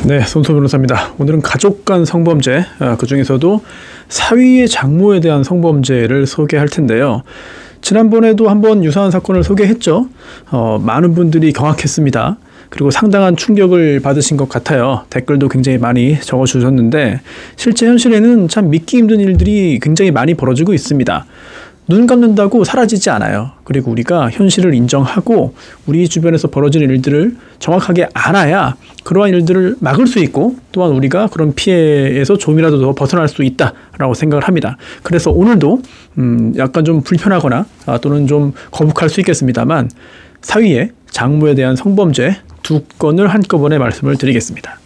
네, 손소 변호사입니다. 오늘은 가족 간 성범죄, 그 중에서도 사위의 장모에 대한 성범죄를 소개할 텐데요. 지난번에도 한번 유사한 사건을 소개했죠. 많은 분들이 경악했습니다. 그리고 상당한 충격을 받으신 것 같아요. 댓글도 굉장히 많이 적어주셨는데 실제 현실에는 참 믿기 힘든 일들이 굉장히 많이 벌어지고 있습니다. 눈 감는다고 사라지지 않아요. 그리고 우리가 현실을 인정하고 우리 주변에서 벌어지는 일들을 정확하게 알아야 그러한 일들을 막을 수 있고 또한 우리가 그런 피해에서 좀이라도 더 벗어날 수 있다라고 생각을 합니다. 그래서 오늘도 약간 좀 불편하거나 또는 좀 거북할 수 있겠습니다만 사위의 장모에 대한 성범죄 2건을 한꺼번에 말씀을 드리겠습니다.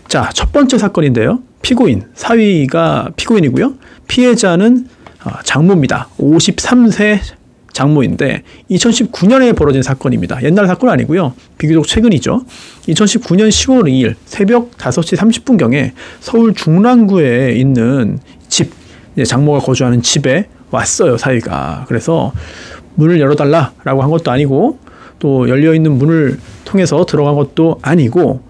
자, 첫 번째 사건인데요. 피고인, 사위가 피고인이고요. 피해자는 장모입니다. 53세 장모인데 2019년에 벌어진 사건입니다. 옛날 사건 아니고요. 비교적 최근이죠. 2019년 10월 2일 새벽 5시 30분경에 서울 중랑구에 있는 집, 장모가 거주하는 집에 왔어요, 사위가. 그래서 문을 열어달라라고 한 것도 아니고 또 열려있는 문을 통해서 들어간 것도 아니고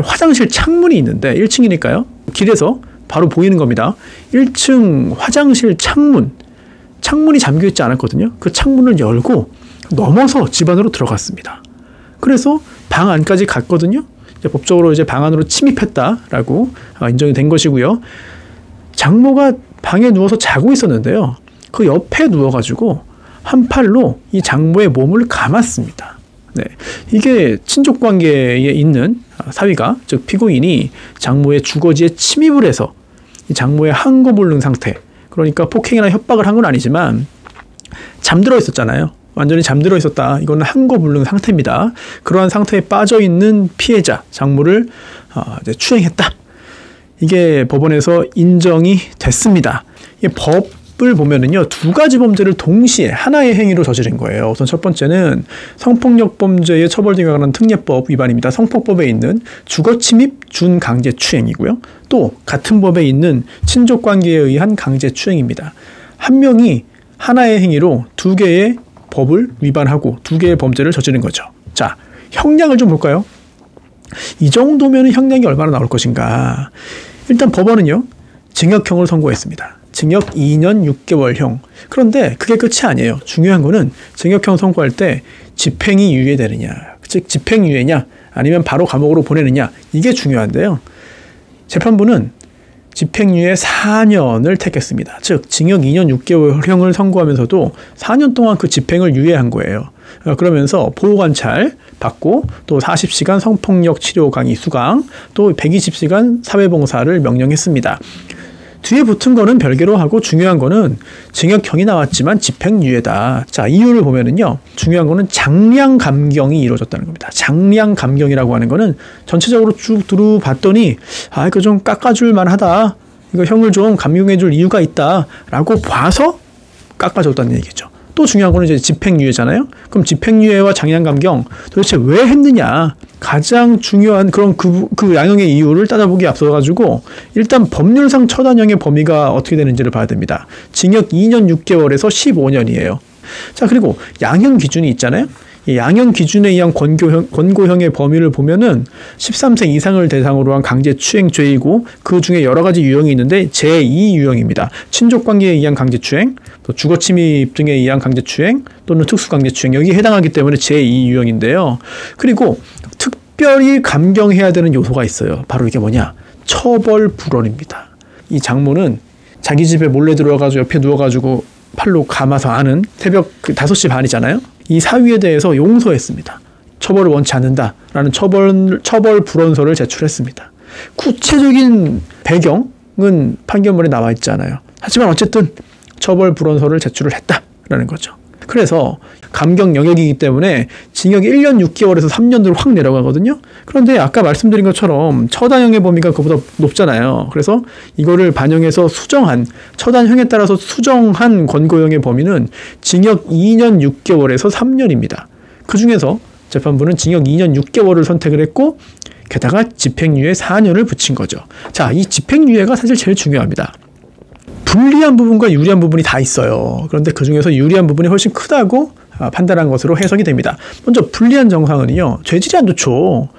화장실 창문이 있는데 1층이니까요. 길에서 바로 보이는 겁니다. 1층 화장실 창문이 잠겨있지 않았거든요. 그 창문을 열고 넘어서 집 안으로 들어갔습니다. 그래서 방 안까지 갔거든요. 법적으로 이제 방 안으로 침입했다라고 인정이 된 것이고요. 장모가 방에 누워서 자고 있었는데요. 그 옆에 누워가지고 한 팔로 이 장모의 몸을 감았습니다. 네, 이게 친족 관계에 있는 사위가, 즉 피고인이 장모의 주거지에 침입을 해서 이 장모의 한거불능 상태, 그러니까 폭행이나 협박을 한 건 아니지만 잠들어 있었잖아요. 완전히 잠들어 있었다. 이거는 한거불능 상태입니다. 그러한 상태에 빠져 있는 피해자 장모를 이제 추행했다. 이게 법원에서 인정이 됐습니다. 이게 법을 보면은요, 2가지 범죄를 동시에 하나의 행위로 저지른 거예요. 우선 첫 번째는 성폭력 범죄의 처벌 등에 관한 특례법 위반입니다. 성폭법에 있는 주거침입 준강제추행이고요. 또 같은 법에 있는 친족관계에 의한 강제추행입니다. 한 명이 하나의 행위로 2개의 법을 위반하고 2개의 범죄를 저지른 거죠. 자, 형량을 좀 볼까요? 이 정도면 형량이 얼마나 나올 것인가. 일단 법원은요, 징역형을 선고했습니다. 징역 2년 6개월형. 그런데 그게 끝이 아니에요. 중요한 거는 징역형 선고할 때 집행이 유예되느냐, 즉 집행유예냐 아니면 바로 감옥으로 보내느냐, 이게 중요한데요. 재판부는 집행유예 4년을 택했습니다. 즉 징역 2년 6개월형을 선고하면서도 4년 동안 그 집행을 유예한 거예요. 그러면서 보호관찰 받고 또 40시간 성폭력 치료 강의 수강, 또 120시간 사회봉사를 명령했습니다. 뒤에 붙은 거는 별개로 하고 중요한 거는 징역형이 나왔지만 집행유예다. 자, 이유를 보면은요, 중요한 거는 장량 감경이 이루어졌다는 겁니다. 장량 감경이라고 하는 거는 전체적으로 쭉 들어봤더니 이거 좀 깎아줄 만하다, 이거 형을 좀 감경해줄 이유가 있다라고 봐서 깎아줬다는 얘기죠. 또 중요한 거는 이제 집행유예잖아요. 그럼 집행유예와 장량감경 도대체 왜 했느냐, 가장 중요한 그런 그 양형의 이유를 따져보기 앞서가지고 일단 법률상 처단형의 범위가 어떻게 되는지를 봐야 됩니다. 징역 2년 6개월에서 15년이에요. 자, 그리고 양형 기준이 있잖아요. 이 양형 기준에 의한 권고형의 범위를 보면은 13세 이상을 대상으로 한 강제추행죄이고 그 중에 여러 가지 유형이 있는데 제2 유형입니다. 친족관계에 의한 강제추행, 또 주거침입 등에 의한 강제추행 또는 특수강제추행, 여기에 해당하기 때문에 제2 유형인데요. 그리고 특별히 감경해야 되는 요소가 있어요. 바로 이게 뭐냐? 처벌불원입니다. 이 장모는 자기 집에 몰래 들어와가지고 옆에 누워가지고 팔로 감아서 안은 새벽 5시 반이잖아요. 이 사위에 대해서 용서했습니다. 처벌을 원치 않는다라는 처벌 불원서를 제출했습니다. 구체적인 배경은 판결문에 나와 있지 않아요. 하지만 어쨌든 처벌 불원서를 제출을 했다라는 거죠. 그래서 감경 영역이기 때문에 징역 1년 6개월에서 3년으로 확 내려가거든요. 그런데 아까 말씀드린 것처럼 처단형의 범위가 그보다 높잖아요. 그래서 이거를 반영해서 처단형에 따라서 수정한 권고형의 범위는 징역 2년 6개월에서 3년입니다. 그 중에서 재판부는 징역 2년 6개월을 선택을 했고 게다가 집행유예 4년을 붙인 거죠. 자, 이 집행유예가 사실 제일 중요합니다. 불리한 부분과 유리한 부분이 다 있어요. 그런데 그 중에서 유리한 부분이 훨씬 크다고 판단한 것으로 해석이 됩니다. 먼저 불리한 정황은요, 죄질이 안 좋죠.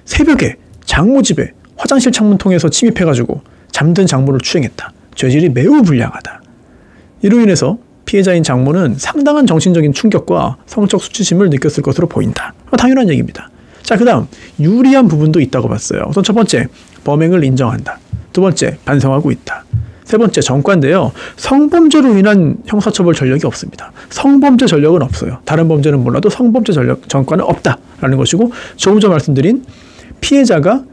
새벽에 장모 집에 화장실 창문 통해서 침입해가지고 잠든 장모를 추행했다. 죄질이 매우 불량하다. 이로 인해서 피해자인 장모는 상당한 정신적인 충격과 성적 수치심을 느꼈을 것으로 보인다. 당연한 얘기입니다. 자, 그 다음 유리한 부분도 있다고 봤어요. 우선 첫 번째, 범행을 인정한다. 두 번째, 반성하고 있다. 세 번째, 전과인데요. 성범죄로 인한 형사처벌 전력이 없습니다. 성범죄 전력은 없어요. 다른 범죄는 몰라도 성범죄 전과는 없다라는 것이고, 조금 전 말씀드린 피해자가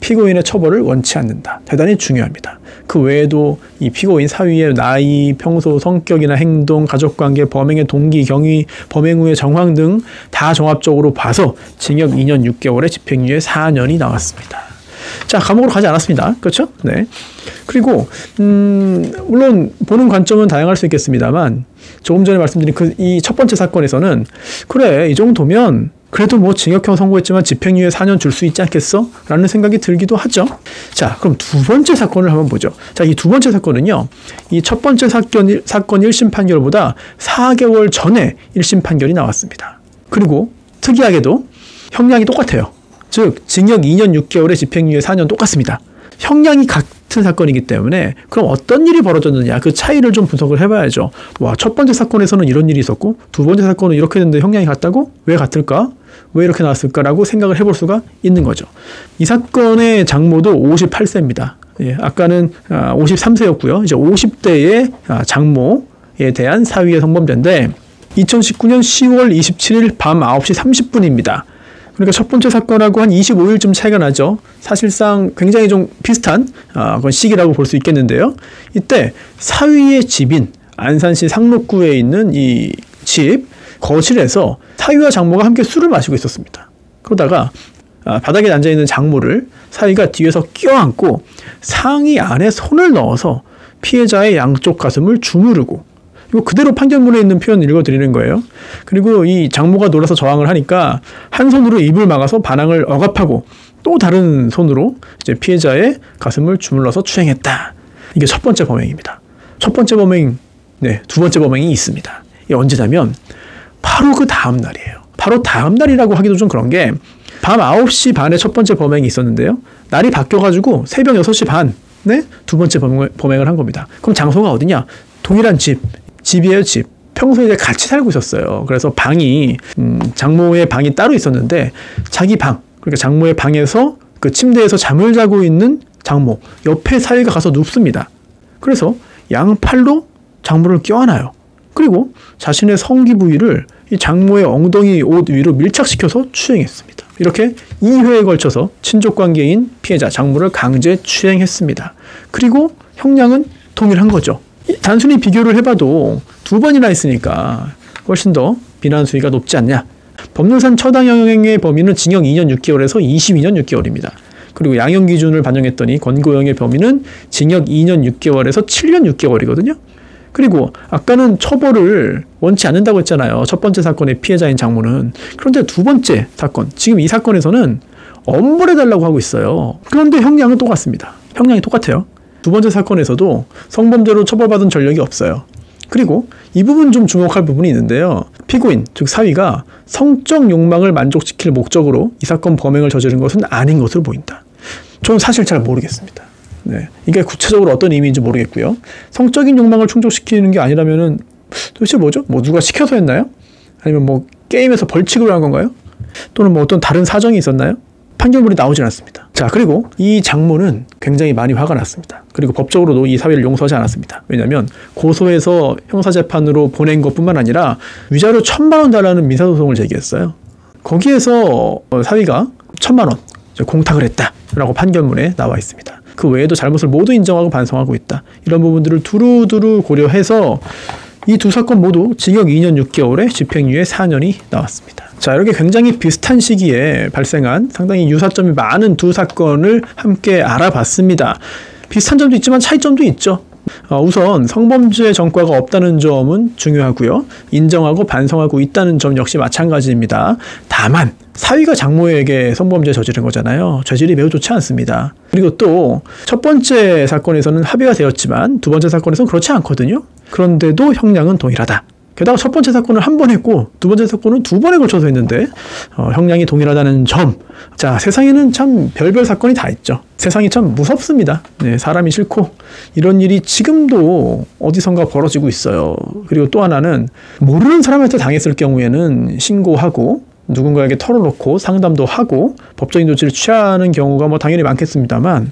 피고인의 처벌을 원치 않는다. 대단히 중요합니다. 그 외에도 이 피고인 사위의 나이, 평소 성격이나 행동, 가족관계, 범행의 동기, 경위, 범행 후의 정황 등 다 종합적으로 봐서 징역 2년 6개월에 집행유예 4년이 나왔습니다. 자, 감옥으로 가지 않았습니다. 그렇죠? 네. 그리고 물론 보는 관점은 다양할 수 있겠습니다만, 조금 전에 말씀드린 이 첫 번째 사건에서는 그래, 이 정도면 그래도 뭐 징역형 선고했지만 집행유예 4년 줄 수 있지 않겠어? 라는 생각이 들기도 하죠. 자, 그럼 두 번째 사건을 한번 보죠. 자, 이 두 번째 사건은요, 이 첫 번째 사건 1심 판결보다 4개월 전에 1심 판결이 나왔습니다. 그리고 특이하게도 형량이 똑같아요. 즉 징역 2년 6개월에 집행유예 4년 똑같습니다. 형량이 같은 사건이기 때문에 그럼 어떤 일이 벌어졌느냐, 그 차이를 좀 분석을 해봐야죠. 와, 첫 번째 사건에서는 이런 일이 있었고 두 번째 사건은 이렇게 됐는데 형량이 같다고? 왜 같을까? 왜 이렇게 나왔을까라고 생각을 해볼 수가 있는 거죠. 이 사건의 장모도 58세입니다. 예, 아까는 53세였고요. 이제 50대의 장모에 대한 사위의 성범죄인데 2019년 10월 27일 밤 9시 30분입니다. 그러니까 첫 번째 사건하고 한 25일쯤 차이가 나죠. 사실상 굉장히 좀 비슷한 그런 시기라고 볼 수 있겠는데요. 이때 사위의 집인 안산시 상록구에 있는 이 집 거실에서 사위와 장모가 함께 술을 마시고 있었습니다. 그러다가 바닥에 앉아있는 장모를 사위가 뒤에서 껴안고 상의 안에 손을 넣어서 피해자의 양쪽 가슴을 주무르고, 이거 그대로 판결문에 있는 표현 읽어드리는 거예요. 그리고 이 장모가 놀라서 저항을 하니까 한 손으로 입을 막아서 반항을 억압하고 또 다른 손으로 이제 피해자의 가슴을 주물러서 추행했다. 이게 첫 번째 범행입니다. 첫 번째 범행, 네, 두 번째 범행이 있습니다. 이게 언제냐면 바로 그 다음 날이에요. 바로 다음 날이라고 하기도 좀 그런 게 밤 9시 반에 첫 번째 범행이 있었는데요. 날이 바뀌어가지고 새벽 6시 반에 두 번째 범행을 한 겁니다. 그럼 장소가 어디냐? 동일한 집이에요, 집. 평소에 이제 같이 살고 있었어요. 그래서 방이, 장모의 방이 따로 있었는데 자기 방, 그러니까 장모의 방에서 그 침대에서 잠을 자고 있는 장모, 옆에 사위가 가서 눕습니다. 그래서 양팔로 장모를 껴안아요. 그리고 자신의 성기 부위를 이 장모의 엉덩이 옷 위로 밀착시켜서 추행했습니다. 이렇게 2회에 걸쳐서 친족관계인 피해자 장모를 강제 추행했습니다. 그리고 형량은 동일한 거죠. 단순히 비교를 해봐도 두 번이나 했으니까 훨씬 더 비난 수위가 높지 않냐. 법률상 처당형의 범위는 징역 2년 6개월에서 22년 6개월입니다. 그리고 양형 기준을 반영했더니 권고형의 범위는 징역 2년 6개월에서 7년 6개월이거든요. 그리고 아까는 처벌을 원치 않는다고 했잖아요. 첫 번째 사건의 피해자인 장모는. 그런데 두 번째 사건, 지금 이 사건에서는 엄벌해달라고 하고 있어요. 그런데 형량은 똑같습니다. 형량이 똑같아요. 두 번째 사건에서도 성범죄로 처벌받은 전력이 없어요. 그리고 이 부분 좀 주목할 부분이 있는데요. 피고인, 즉 사위가 성적 욕망을 만족시킬 목적으로 이 사건 범행을 저지른 것은 아닌 것으로 보인다. 저는 사실 잘 모르겠습니다. 네, 이게 구체적으로 어떤 의미인지 모르겠고요. 성적인 욕망을 충족시키는 게 아니라면은 도대체 뭐죠? 뭐 누가 시켜서 했나요? 아니면 뭐 게임에서 벌칙으로 한 건가요? 또는 뭐 어떤 다른 사정이 있었나요? 판결문이 나오진 않습니다. 자, 그리고 이 장모는 굉장히 많이 화가 났습니다. 그리고 법적으로도 이 사위를 용서하지 않았습니다. 왜냐하면 고소해서 형사재판으로 보낸 것뿐만 아니라 위자료 1,000만 원 달라는 민사소송을 제기했어요. 거기에서 사위가 1,000만 원 공탁을 했다라고 판결문에 나와 있습니다. 그 외에도 잘못을 모두 인정하고 반성하고 있다. 이런 부분들을 두루두루 고려해서 이 두 사건 모두 징역 2년 6개월에 집행유예 4년이 나왔습니다. 자, 이렇게 굉장히 비슷한 시기에 발생한 상당히 유사점이 많은 두 사건을 함께 알아봤습니다. 비슷한 점도 있지만 차이점도 있죠. 우선 성범죄 전과가 없다는 점은 중요하고요. 인정하고 반성하고 있다는 점 역시 마찬가지입니다. 다만 사위가 장모에게 성범죄 저지른 거잖아요. 죄질이 매우 좋지 않습니다. 그리고 또 첫 번째 사건에서는 합의가 되었지만 두 번째 사건에서는 그렇지 않거든요. 그런데도 형량은 동일하다. 게다가 첫 번째 사건을 한 번 했고 두 번째 사건은 두 번에 걸쳐서 했는데 형량이 동일하다는 점. 자, 세상에는 참 별별 사건이 다 있죠. 세상이 참 무섭습니다. 네, 사람이 싫고 이런 일이 지금도 어디선가 벌어지고 있어요. 그리고 또 하나는 모르는 사람한테 당했을 경우에는 신고하고 누군가에게 털어놓고 상담도 하고 법적인 조치를 취하는 경우가 뭐 당연히 많겠습니다만,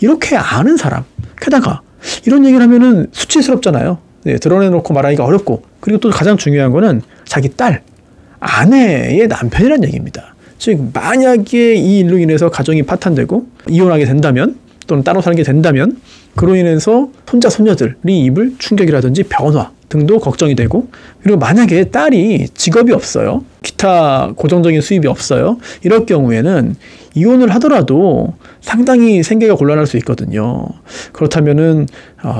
이렇게 아는 사람, 게다가 이런 얘기를 하면은 수치스럽잖아요. 네, 드러내놓고 말하기가 어렵고, 그리고 또 가장 중요한 거는 자기 딸, 아내의 남편이라는 얘기입니다. 즉 만약에 이 일로 인해서 가정이 파탄되고 이혼하게 된다면, 또는 따로 살게 된다면 그로 인해서 손자 손녀들이 입을 충격이라든지 변화 등도 걱정이 되고, 그리고 만약에 딸이 직업이 없어요, 기타 고정적인 수입이 없어요, 이럴 경우에는 이혼을 하더라도 상당히 생계가 곤란할 수 있거든요. 그렇다면은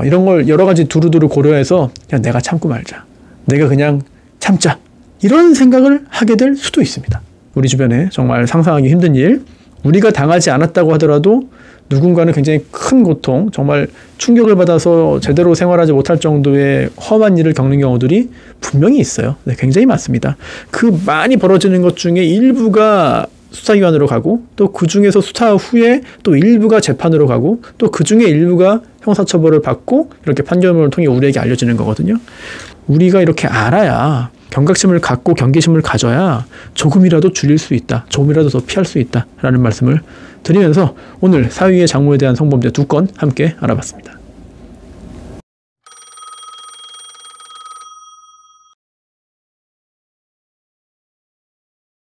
이런 걸 여러 가지 두루두루 고려해서 그냥 내가 참고 말자, 내가 그냥 참자, 이런 생각을 하게 될 수도 있습니다. 우리 주변에 정말 상상하기 힘든 일, 우리가 당하지 않았다고 하더라도 누군가는 굉장히 큰 고통, 정말 충격을 받아서 제대로 생활하지 못할 정도의 험한 일을 겪는 경우들이 분명히 있어요. 네, 굉장히 많습니다. 그 많이 벌어지는 것 중에 일부가 수사기관으로 가고, 또 그 중에서 수사 후에 또 일부가 재판으로 가고, 또 그 중에 일부가 형사처벌을 받고 이렇게 판결문을 통해 우리에게 알려지는 거거든요. 우리가 이렇게 알아야, 경각심을 갖고 경계심을 가져야 조금이라도 줄일 수 있다, 조금이라도 더 피할 수 있다라는 말씀을 드리면서 오늘 사위의 장모에 대한 성범죄 2건 함께 알아봤습니다.